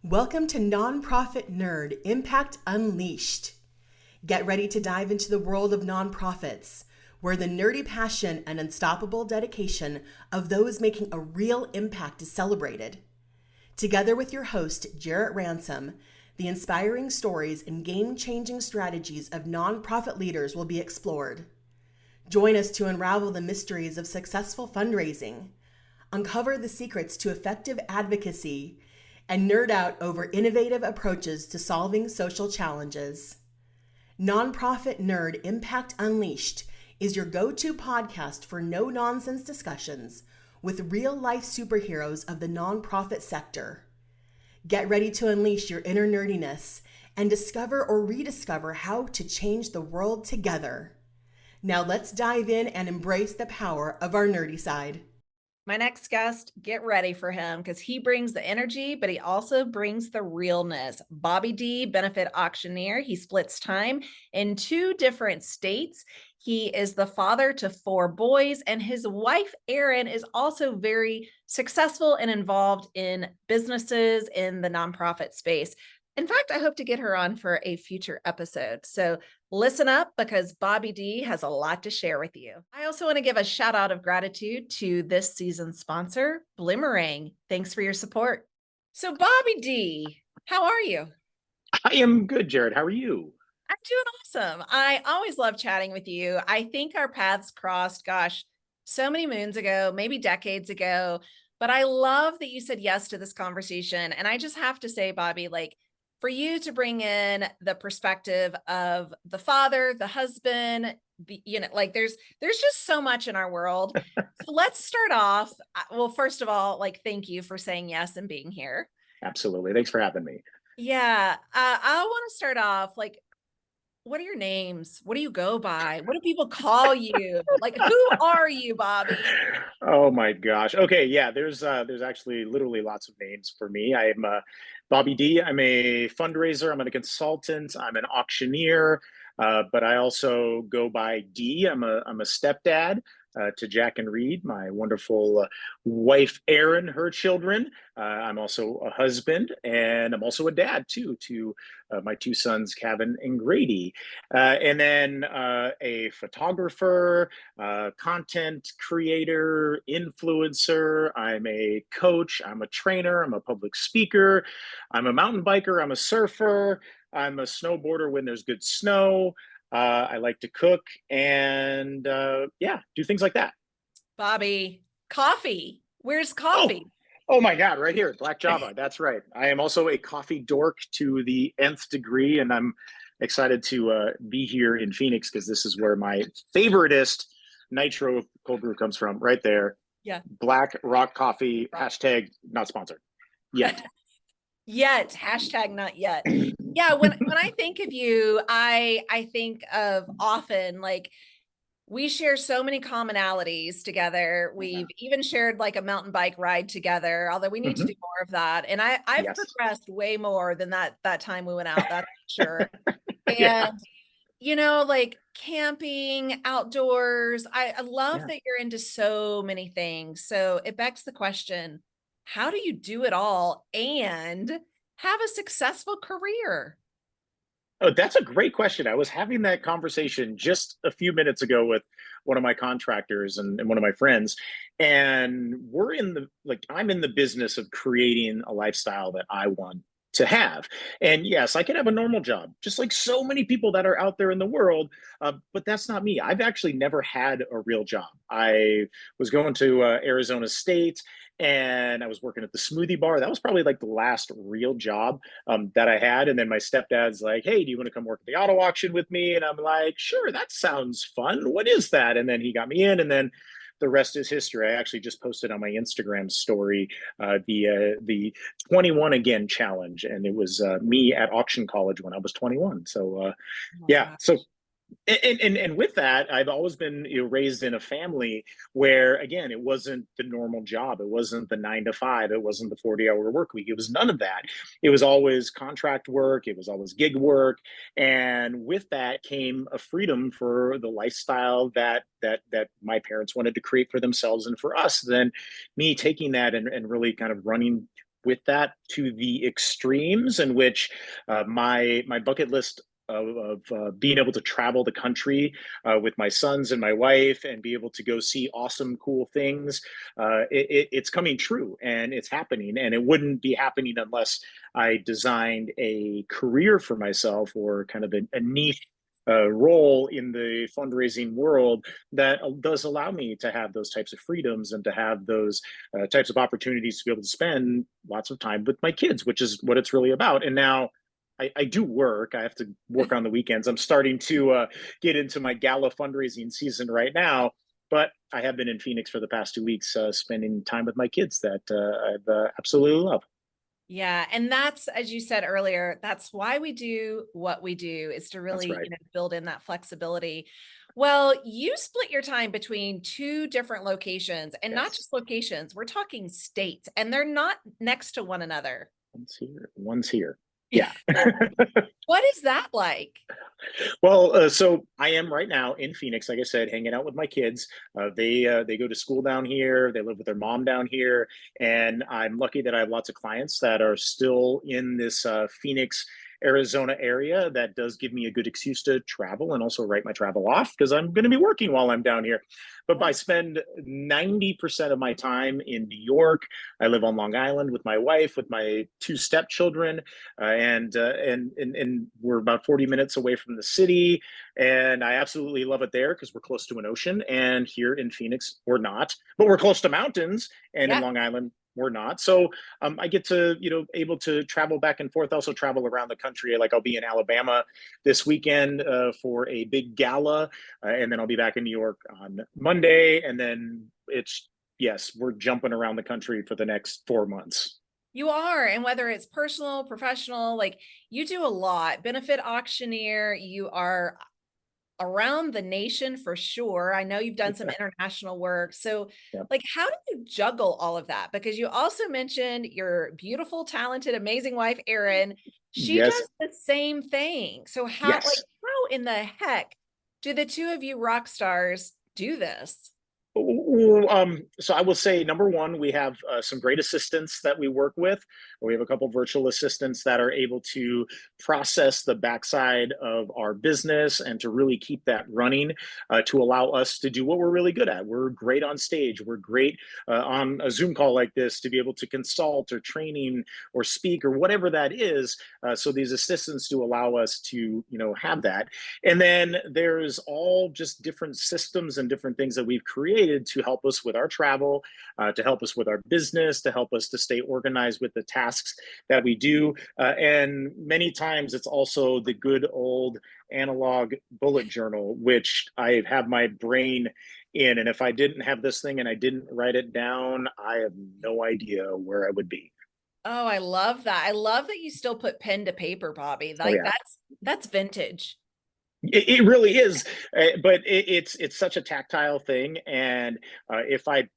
Welcome to Nonprofit Nerd Impact Unleashed. Get ready to dive into the world of nonprofits, where the nerdy passion and unstoppable dedication of those making a real impact is celebrated. Together with your host, Jarrett Ransom, the inspiring stories and game-changing strategies of nonprofit leaders will be explored. Join us to unravel the mysteries of successful fundraising, uncover the secrets to effective advocacy, and nerd out over innovative approaches to solving social challenges. Nonprofit Nerd Impact Unleashed is your go-to podcast for no-nonsense discussions with real-life superheroes of the nonprofit sector. Get ready to unleash your inner nerdiness and discover or rediscover how to change the world together. Now let's dive in and embrace the power of our nerdy side. My next guest, get ready for him because he brings the energy, but he also brings the realness. Bobby D, benefit auctioneer. He splits time in 2 different states. He is the father to 4 boys, and his wife, Erin, is also very successful and involved in businesses in the nonprofit space. In fact, I hope to get her on for a future episode. So listen up because Bobby D has a lot to share with you. I also want to give a shout out of gratitude to this season's sponsor, Blimmerang. Thanks for your support. So Bobby D, how are you? I am good, Jared. How are you? I'm doing awesome. I always love chatting with you. I think our paths crossed, gosh, so many moons ago, maybe decades ago, but I love that you said yes to this conversation. And I just have to say, Bobby, for you to bring in the perspective of the father, the husband, there's just so much in our world. So let's start off. Well, first of all, thank you for saying yes and being here. Absolutely. Thanks for having me. Yeah. I want to start off what are your names? What do you go by? What do people call you? Who are you, Bobby? Oh my gosh. Okay, yeah, there's actually literally lots of names for me. I am Bobby D. I'm a fundraiser, I'm a consultant, I'm an auctioneer, but I also go by D. I'm a stepdad to Jack and Reed, my wonderful wife Erin, her children. I'm also a husband, and I'm also a dad too to my 2 sons, Kevin and Grady. And then a photographer, content creator, influencer. I'm a coach. I'm a trainer. I'm a public speaker. I'm a mountain biker. I'm a surfer. I'm a snowboarder when there's good snow. I like to cook and yeah, do things like that. Bobby, coffee. Where's Oh, coffee? oh my God, right here, Black Java. That's right. I am also a coffee dork to the nth degree, and I'm excited to be here in Phoenix because this is where my favoriteest nitro cold brew comes from. Right there. Yeah. Black Rock Coffee. Hashtag not sponsored yet. Yet. Hashtag not yet. Yeah. When I think of you, I think of often we share so many commonalities together. We've even shared a mountain bike ride together, although we need to do more of that. And I've Yes. progressed way more than that time we went out, that's for sure. Yeah. And camping, outdoors. I love Yeah. that you're into so many things. So it begs the question, how do you do it all and have a successful career? Oh, that's a great question. I was having that conversation just a few minutes ago with one of my contractors and one of my friends. And we're in the, I'm in the business of creating a lifestyle that I want to have. And yes, I can have a normal job, just like so many people that are out there in the world. But that's not me. I've actually never had a real job. I was going to Arizona State and I was working at the smoothie bar. That was probably the last real job that I had. And then my stepdad's like, "Hey, do you want to come work at the auto auction with me?" And I'm like, "Sure, that sounds fun. What is that?" And then he got me in, and then the rest is history. I actually just posted on my Instagram story the 21 again challenge, and it was me at auction college when I was 21. So Oh yeah, gosh. so and with that, I've always been raised in a family where, again, it wasn't the normal job. It wasn't the 9 to 5. It wasn't the 40-hour work week. It was none of that. It was always contract work. It was always gig work. And with that came a freedom for the lifestyle that my parents wanted to create for themselves and for us. Then me taking that and really kind of running with that to the extremes, in which my bucket list of being able to travel the country with my sons and my wife and be able to go see awesome, cool things. It's coming true and it's happening. And it wouldn't be happening unless I designed a career for myself, or kind of a niche role in the fundraising world that does allow me to have those types of freedoms and to have those types of opportunities to be able to spend lots of time with my kids, which is what it's really about. And now I do work. I have to work on the weekends. I'm starting to get into my gala fundraising season right now, but I have been in Phoenix for the past 2 weeks, spending time with my kids that I've absolutely love. Yeah, and that's, as you said earlier, that's why we do what we do, is to That's really, right. build in that flexibility. Well, you split your time between two different locations, and not Yes. just locations, we're talking states, and they're not next to one another. One's here. One's here. Yeah. What is that like? Well, so I am right now in Phoenix, like I said, hanging out with my kids. They go to school down here. They live with their mom down here, and I'm lucky that I have lots of clients that are still in this Phoenix, Arizona area. That does give me a good excuse to travel and also write my travel off, because I'm going to be working while I'm down here. But I spend 90% of my time in New York. I live on Long Island with my wife, with my two stepchildren, and we're about 40 minutes away from the city, and I absolutely love it there because we're close to an ocean. And here in Phoenix, we're not, but we're close to mountains, and in Yeah. Long Island, we're not. So I get to, able to travel back and forth, also travel around the country. Like I'll be in Alabama this weekend for a big gala, and then I'll be back in New York on Monday, and then it's yes, we're jumping around the country for the next 4 months. You are. And whether it's personal, professional, like you do a lot. Benefit auctioneer, you are around the nation for sure. I know you've done some international work. So, Yeah. like, how do you juggle all of that? Because you also mentioned your beautiful, talented, amazing wife, Erin. She Yes. does the same thing. So, Yes. how in the heck do the two of you rock stars do this? So I will say, number one, we have some great assistants that we work with. We have a couple virtual assistants that are able to process the backside of our business and to really keep that running, to allow us to do what we're really good at. We're great on stage. We're great on a Zoom call like this to be able to consult or training or speak or whatever that is. So these assistants do allow us to, have that. And then there's all just different systems and different things that we've created to help us with our travel, to help us with our business, to help us to stay organized with the tasks that we do. And many times it's also the good old analog bullet journal, which I have my brain in. And if I didn't have this thing and I didn't write it down, I have no idea where I would be. Oh, I love that. I love that you still put pen to paper, Bobby. Oh, Like yeah. that's vintage. It really is, but it's such a tactile thing. And if I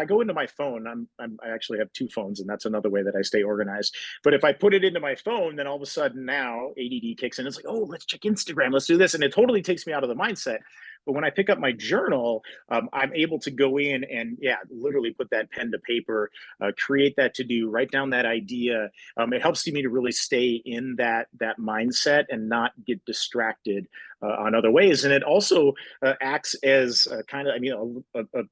go into my phone, I actually have two phones, and that's another way that I stay organized. But if I put it into my phone, then all of a sudden now ADD kicks in. It's like, oh, let's check Instagram, let's do this, and it totally takes me out of the mindset. But when I pick up my journal, I'm able to go in and, yeah, literally put that pen to paper, create that to do, write down that idea. It helps me to really stay in that mindset and not get distracted on other ways. And it also acts as kind of, I mean,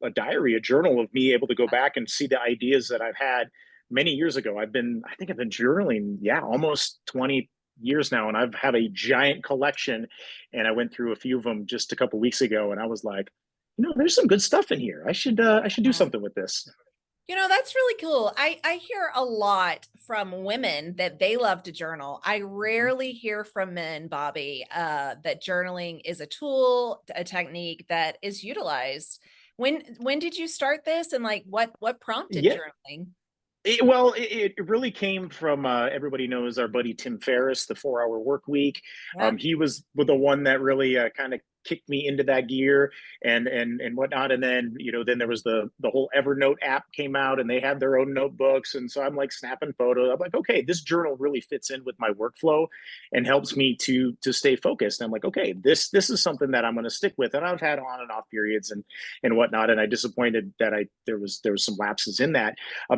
a diary, a journal of me able to go back and see the ideas that I've had many years ago. I think I've been journaling, yeah, almost 20 years now, and I've had a giant collection. And I went through a few of them just a couple weeks ago, and I was like, there's some good stuff in here. I should do something with this. That's really cool. I hear a lot from women that they love to journal. I rarely hear from men, Bobby, that journaling is a tool, a technique that is utilized. When did you start this, and like what prompted Yeah. journaling? It really came from everybody knows our buddy Tim Ferriss, the 4 Hour Work Week. Yeah. He was the one that really kind of kicked me into that gear and whatnot. And then, then there was the whole Evernote app came out, and they had their own notebooks. And so I'm like snapping photos. I'm like, okay, this journal really fits in with my workflow and helps me to stay focused. And I'm like, okay, this is something that I'm going to stick with. And I've had on and off periods and whatnot. And I disappointed that there was some lapses in that.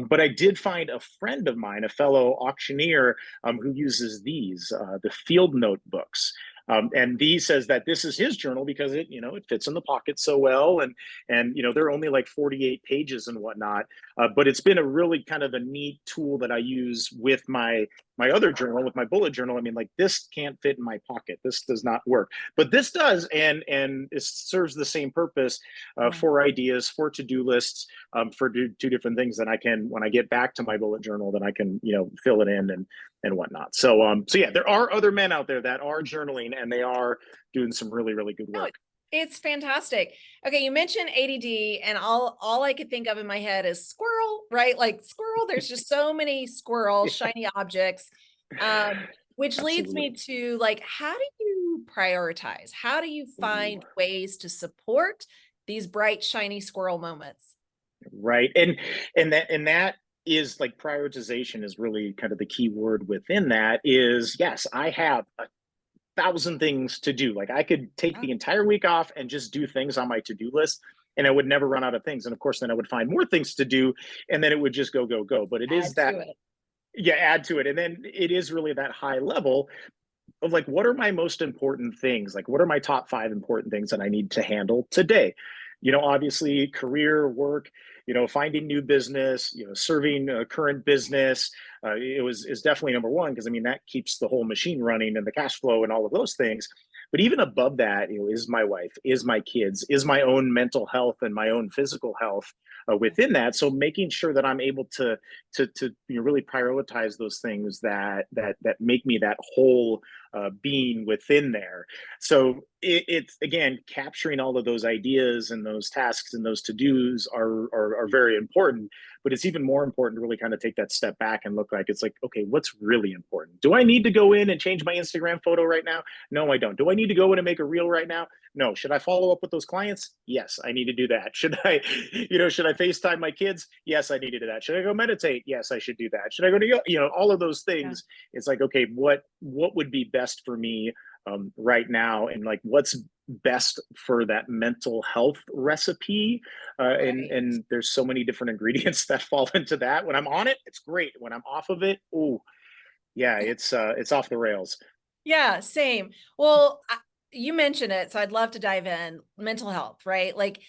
But I did find a friend of mine, a fellow auctioneer, who uses the field notebooks. And he says that this is his journal because it fits in the pocket so well, and they're only like 48 pages and whatnot. But it's been a really kind of a neat tool that I use with my other journal, with my bullet journal. I mean, like, this can't fit in my pocket. This does not work, but this does, and it serves the same purpose for ideas, for to-do lists, for two different things that I can, when I get back to my bullet journal, then I can fill it in and whatnot. So yeah, there are other men out there that are journaling, and they are doing some really, really good work. It's fantastic. Okay, you mentioned ADD, and all I could think of in my head is squirrel, right? Like squirrel, there's just so many squirrels, shiny objects, which leads me to, like, how do you prioritize? How do you find ways to support these bright, shiny squirrel moments? Right. And that is, like, prioritization is really kind of the key word within that. Is, yes, I have a thousand things to do. Like, I could take the entire week off and just do things on my to-do list, and I would never run out of things. And of course, then I would find more things to do, and then it would just go, go, go. But it is that, yeah, add to it. And then it is really that high level of, like, what are my most important things? Like, what are my top 5 important things that I need to handle today? Obviously, career, work, finding new business, serving current business, is definitely number one, because I mean, that keeps the whole machine running and the cash flow and all of those things. But even above that, is my wife, is my kids, is my own mental health and my own physical health within that. So making sure that I'm able to really prioritize those things that make me that whole being within there. So it's, again, capturing all of those ideas and those tasks and those to-dos are very important. But it's even more important to really kind of take that step back and look, like, it's like, okay, what's really important? Do I need to go in and change my Instagram photo right now? No, I don't. Do I need to go in and make a reel right now? No. Should I follow up with those clients? Yes, I need to do that. Should I FaceTime my kids? Yes, I need to do that. Should I go meditate? Yes, I should do that. Should I go to all of those things? Yeah. It's like, okay, what would be best for me right now, and, like, what's best for that mental health recipe, and there's so many different ingredients that fall into that. When I'm on it, it's great. When I'm off of it, oh yeah, it's off the rails. Yeah, same. Well, you mentioned it, so I'd love to dive in. Mental health, right? Like,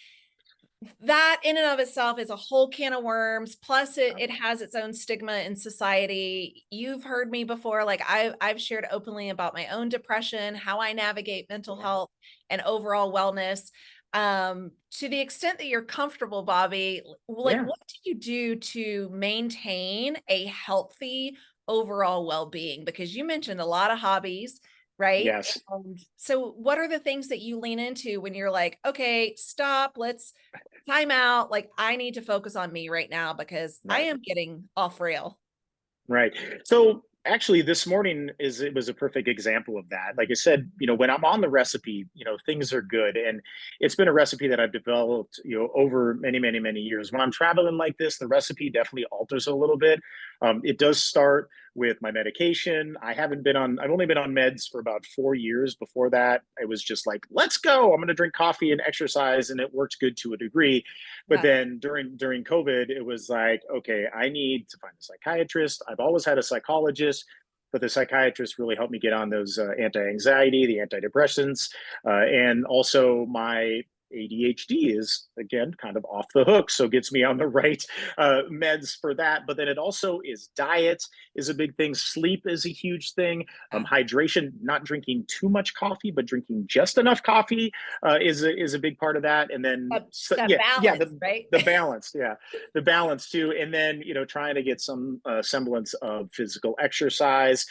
that in and of itself is a whole can of worms. Plus it has its own stigma in society. You've heard me before. Like, I've shared openly about my own depression, how I navigate mental health and overall wellness. To the extent that you're comfortable, Bobby, like, what do you do to maintain a healthy overall well-being? Because you mentioned a lot of hobbies, right? Yes. So what are the things that you lean into when you're like, okay, stop, let's time out. Like, I need to focus on me right now because I am getting off rail. Right. So actually, this morning it was a perfect example of that. Like I said, when I'm on the recipe, things are good. And it's been a recipe that I've developed, over many, many, many years. When I'm traveling like this, the recipe definitely alters a little bit. It does start with my medication. I've only been on meds for about 4 years. Before that, it was just like, let's go. I'm going to drink coffee and exercise. And it worked good to a degree. But then during COVID, it was like, okay, I need to find a psychiatrist. I've always had a psychologist, but the psychiatrist really helped me get on those anti-anxiety, the antidepressants, and also my ADHD is, again, kind of off the hook, so gets me on the right meds for that. But then it also is diet is a big thing. Sleep is a huge thing. Hydration, not drinking too much coffee, but drinking just enough coffee is a big part of that. And then balance, right? The balance, the balance too. And then trying to get some semblance of physical exercise,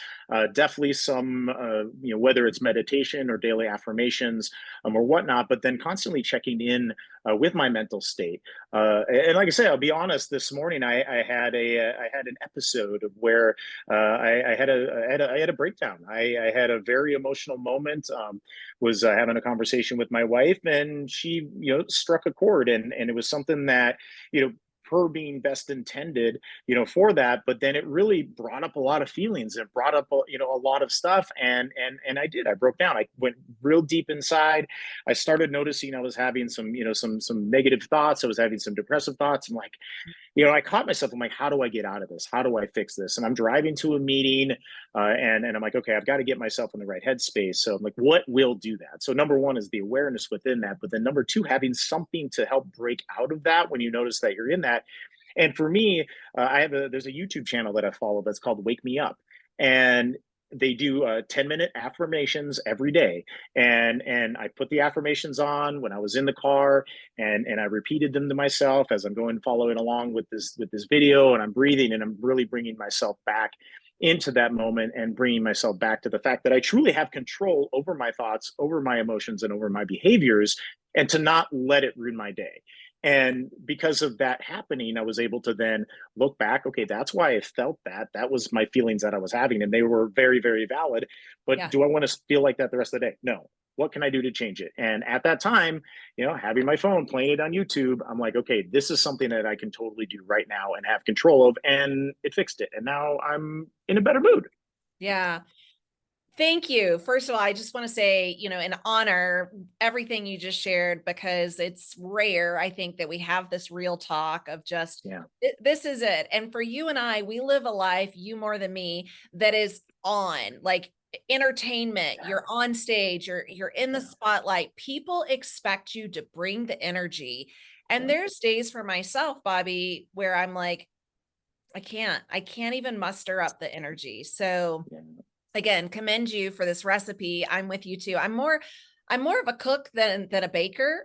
definitely some whether it's meditation or daily affirmations or whatnot. But then constantly checking in with my mental state. And like I say, I'll be honest. This morning, I had an episode of where I had a breakdown. I had a very emotional moment. Was having a conversation with my wife, and she, struck a chord, and it was something that, her being best intended, for that, but then it really brought up a lot of feelings. It brought up, a lot of stuff, and I broke down. I went real deep inside. I started noticing I was having some negative thoughts. I was having some depressive thoughts. I'm like, I caught myself. I'm like, how do I get out of this? How do I fix this? And I'm driving to a meeting, and I'm like, okay, I've got to get myself in the right headspace. So I'm like, what will do that? So number one is the awareness within that, but then number two, having something to help break out of that when you notice that you're in that. And for me, there's a YouTube channel that I follow that's called Wake Me Up, and they do 10-minute affirmations every day. And I put the affirmations on when I was in the car, and I repeated them to myself as I'm going following along with this video, and I'm breathing, and I'm really bringing myself back into that moment, and bringing myself back to the fact that I truly have control over my thoughts, over my emotions, and over my behaviors, and to not let it ruin my day. And because of that happening, I was able to then look back. Okay, that's why I felt that. That was my feelings that I was having, and they were very, very valid. But Yeah. do I want to feel like that the rest of the day? No. What can I do to change it? And at that time, having my phone, playing it on YouTube, I'm like, okay, this is something that I can totally do right now and have control of. And it fixed it. And now I'm in a better mood. Yeah. Thank you. First of all, I just want to say, and honor everything you just shared, because it's rare, I think, that we have this real talk of just, Yeah. This is it. And for you and I, we live a life, you more than me, that is on, like, entertainment. You're on stage, you're in the spotlight. People expect you to bring the energy. And there's days for myself, Bobby, where I'm like, I can't even muster up the energy. So again, commend you for this recipe. I'm with you too. I'm more of a cook than a baker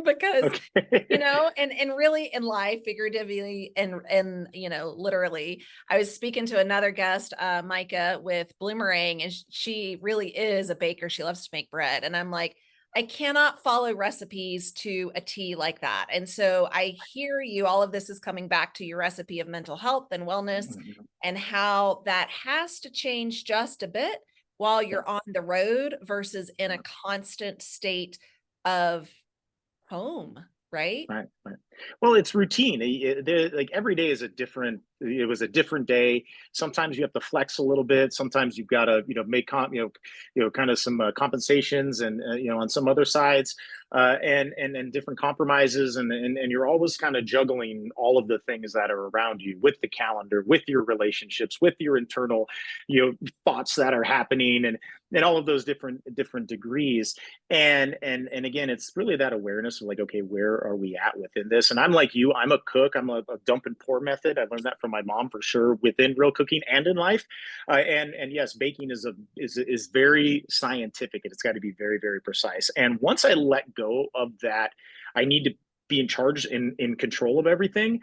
because, Okay. and really in life, figuratively and literally. I was speaking to another guest, Micah with Bloomerang, and she really is a baker. She loves to make bread. And I'm like, I cannot follow recipes to a T like that. And so I hear you, all of this is coming back to your recipe of mental health and wellness, and how that has to change just a bit while you're on the road versus in a constant state of home, right? Right. Well, it's routine. Like every day is it was a different day. Sometimes you have to flex a little bit. Sometimes you've got to, make kind of some compensations, and on some other sides, and different compromises, and you're always kind of juggling all of the things that are around you, with the calendar, with your relationships, with your internal, thoughts that are happening, and all of those different degrees. And again, it's really that awareness of like, okay, where are we at within this? And I'm like you, I'm a cook. I'm a dump and pour method. I learned that from my mom for sure, within real cooking and in life. And yes, baking is very scientific, and it's got to be very, very precise. And once I let go of that, I need to be in charge, in control of everything.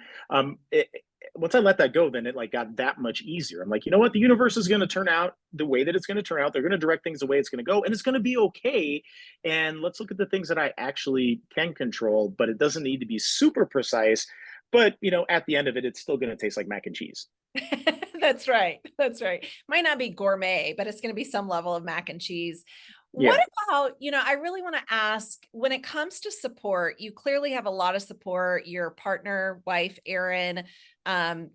Once I let that go, then it like got that much easier. I'm like, you know what? The universe is going to turn out the way that it's going to turn out. They're going to direct things the way it's going to go, and it's going to be okay. And let's look at the things that I actually can control, but it doesn't need to be super precise. But at the end of it, it's still going to taste like mac and cheese. That's right. That's right. Might not be gourmet, but it's going to be some level of mac and cheese. Yeah. What about, I really want to ask, when it comes to support, you clearly have a lot of support, your partner, wife, Erin,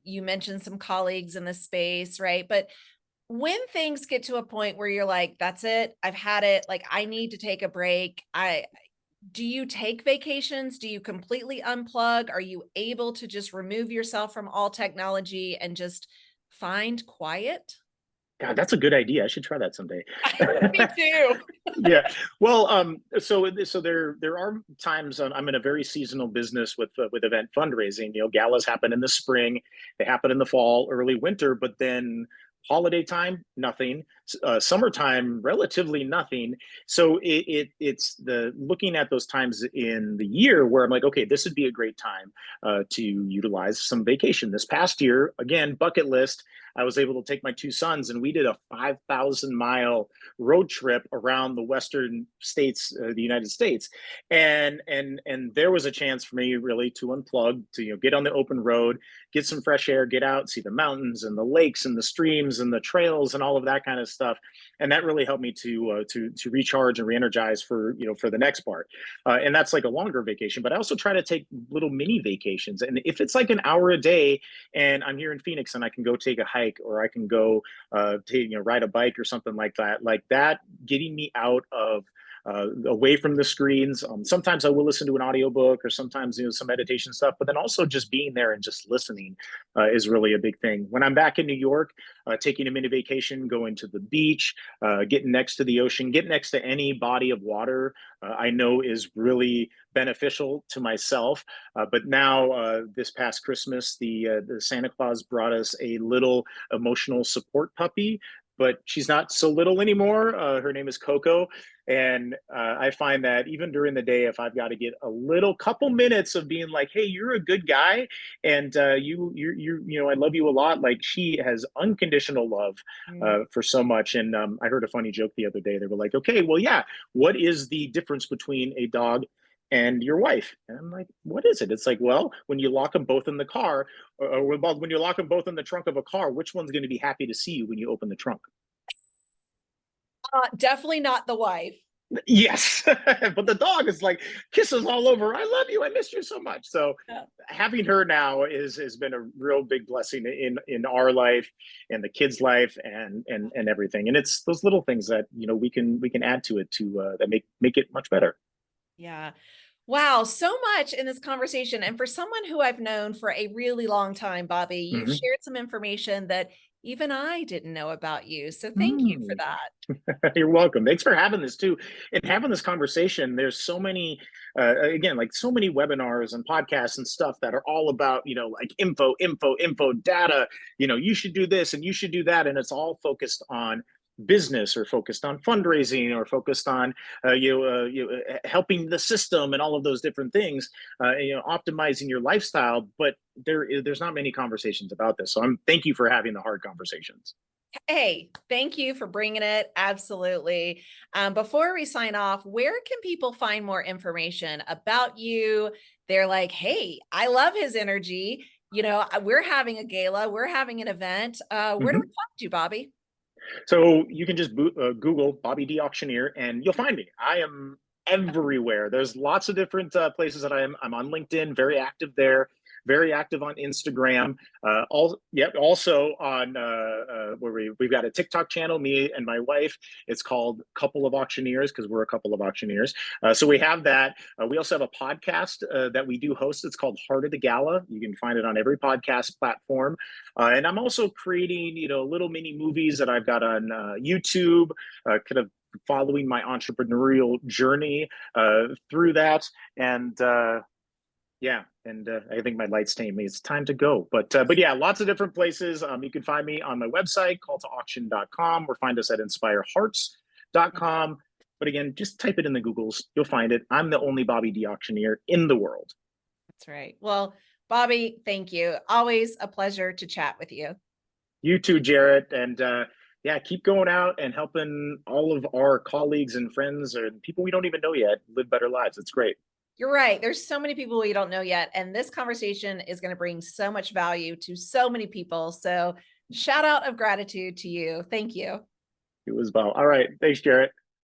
you mentioned some colleagues in the space, right? But when things get to a point where you're like, that's it, I've had it, like, I need to take a break. Do you take vacations? Do you completely unplug? Are you able to just remove yourself from all technology and just find quiet? God, that's a good idea. I should try that someday. Me too. Yeah. Well, so there are times, I'm in a very seasonal business with event fundraising. Galas happen in the spring, they happen in the fall, early winter, but then holiday time, nothing. Summertime, relatively nothing. So it's the looking at those times in the year where I'm like, okay, this would be a great time to utilize some vacation. This past year, again, bucket list. I was able to take my two sons, and we did a 5,000-mile road trip around the western states, the United States, and there was a chance for me really to unplug, to get on the open road, get some fresh air, get out, see the mountains and the lakes and the streams and the trails and all of that kind of stuff, and that really helped me to recharge and re-energize for for the next part. And that's like a longer vacation, but I also try to take little mini vacations, and if it's like an hour a day and I'm here in Phoenix and I can go take a hike, or I can go ride a bike or something like that, getting me out of away from the screens. Sometimes I will listen to an audiobook, or sometimes some meditation stuff, but then also just being there and just listening is really a big thing. When I'm back in New York, taking a mini vacation, going to the beach, getting next to the ocean, getting next to any body of water, I know is really beneficial to myself. But now, this past Christmas, the Santa Claus brought us a little emotional support puppy, but she's not so little anymore. Her name is Coco. And I find that even during the day, if I've got to get a little couple minutes of being like, "Hey, you're a good guy, and I love you a lot," like, she has unconditional love for so much. And I heard a funny joke the other day. They were like, "Okay, well, yeah, what is the difference between a dog and your wife?" And I'm like, "What is it?" It's like, well, when you lock them both in the car, or when you lock them both in the trunk of a car, which one's going to be happy to see you when you open the trunk? Definitely not the wife. Yes. But the dog is like kisses all over. "I love you. I missed you so much." So Yeah. having her now has been a real big blessing in our life and the kids' life, and everything. And it's those little things that we can add to it to that make it much better. Yeah. Wow, so much in this conversation. And for someone who I've known for a really long time, Bobby, you've Mhm. shared some information that even I didn't know about you. So thank you for Mm. that. You're welcome. Thanks for having this too, and having this conversation. There's so many, again, like so many webinars and podcasts and stuff that are all about, like info, data. You should do this and you should do that, and it's all focused on business, or focused on fundraising, or focused on helping the system and all of those different things, optimizing your lifestyle. But there's not many conversations about this. So thank you for having the hard conversations. Hey, thank you for bringing it. Absolutely. Before we sign off, where can people find more information about you? They're like, "Hey, I love his energy. We're having a gala, we're having an event. Where do we Mhm. find you, Bobby?" So you can just Google Bobby D Auctioneer, and you'll find me. I am everywhere. There's lots of different places that I'm on LinkedIn, very active there, very active on Instagram. Also on where we've got a TikTok channel, me and my wife. It's called Couple of Auctioneers, because we're a couple of auctioneers. So we have that. We also have a podcast that we do host. It's called Heart of the Gala. You can find it on every podcast platform. And I'm also creating, little mini movies that I've got on YouTube, kind of following my entrepreneurial journey through that. And yeah, and I think my light's telling me it's time to go. But yeah, lots of different places. You can find me on my website, calltoauction.com, or find us at inspirehearts.com. But again, just type it in the Googles. You'll find it. I'm the only Bobby D auctioneer in the world. That's right. Well, Bobby, thank you. Always a pleasure to chat with you. You too, Jarrett. And yeah, keep going out and helping all of our colleagues and friends, or people we don't even know yet, live better lives. It's great. You're right. There's so many people we don't know yet. And this conversation is going to bring so much value to so many people. So shout out of gratitude to you. Thank you. It was well. All right. Thanks, Jarrett.